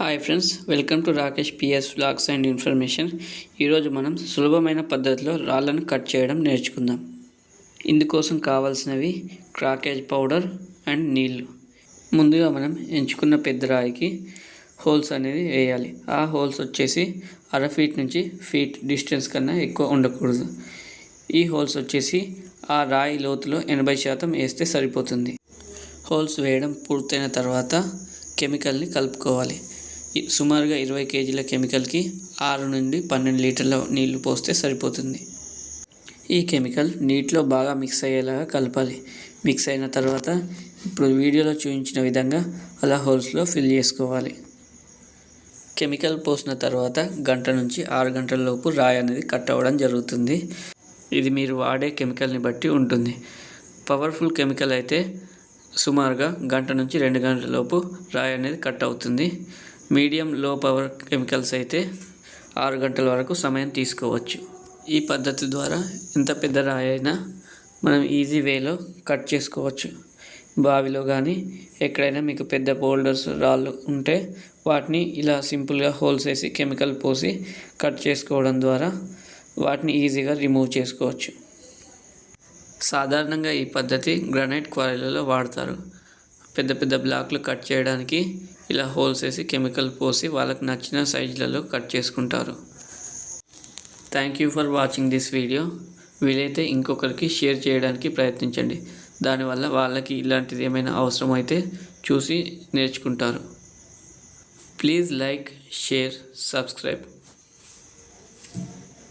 Hi friends, welcome to Rakesh PS vlogs and information. ఈరోజు మనం సులభమైన పద్ధతిలో రాళ్ళను కట్ చేయడం నేర్చుకుందాం. ఇందుకోసం కావాల్సినవి క్రాకేజ్ పౌడర్ అండ్ నీళ్ళు. ముందుగా మనం ఎంచుకున్న పెద్ద రాయికి హోల్స్ అనేది వేయాలి. ఆ హోల్స్ వచ్చేసి 1/2 ఫీట్ నుంచి ఫీట్ డిస్టెన్స్ కన్నా ఎక్కువ ఉండకూడదు. ఈ హోల్స్ వచ్చేసి ఆ రాయి లోతులో 80% వేస్తే సరిపోతుంది. హోల్స్ వేయడం పూర్తయిన తర్వాత కెమికల్ని కలుపుకోవాలి. సుమారుగా 20 కేజీల కెమికల్కి 6 నుండి 12 లీటర్ల నీళ్లు పోస్తే సరిపోతుంది. ఈ కెమికల్ నీటిలో బాగా మిక్స్ అయ్యేలాగా కలపాలి. మిక్స్ అయిన తర్వాత ఇప్పుడు వీడియోలో చూపించిన విధంగా అలా హోల్స్లో ఫిల్ చేసుకోవాలి. కెమికల్ పోసిన తర్వాత 1 గంట నుంచి 6 గంటల లోపు రాయి అనేది కట్ అవ్వడం జరుగుతుంది. ఇది మీరు వాడే కెమికల్ని బట్టి ఉంటుంది. పవర్ఫుల్ కెమికల్ అయితే సుమారుగా 1 గంట నుంచి 2 గంటల లోపు రాయి అనేది కట్ అవుతుంది. మీడియం లో పవర్ కెమికల్స్ అయితే 6 గంటల వరకు సమయం తీసుకోవచ్చు. ఈ పద్ధతి ద్వారా ఎంత పెద్ద రాయి అయినా మనం ఈజీ వేలో కట్ చేసుకోవచ్చు. బావిలో కానీ ఎక్కడైనా మీకు పెద్ద బోల్డర్స్ రాళ్ళు ఉంటే వాటిని ఇలా సింపుల్గా హోల్స్ వేసి కెమికల్ పోసి కట్ చేసుకోవడం ద్వారా వాటిని ఈజీగా రిమూవ్ చేసుకోవచ్చు. సాధారణంగా ఈ పద్ధతి గ్రానైట్ క్వారీలలో వాడతారు. పెద్ద పెద్ద బ్లాక్లు కట్ చేయడానికి ఇలా హోల్స్ వేసి కెమికల్ పోసి వాళ్ళకి నచ్చిన సైజులలో కట్ చేసుకుంటారు. Thank you for watching this video. వీలైతే ఇంకొకరికి షేర్ చేయడానికి ప్రయత్నించండి. దానివల్ల వాళ్ళకి ఇలాంటిది ఏమైనా అవసరమైతే చూసి నేర్చుకుంటారు. Please like, share, subscribe.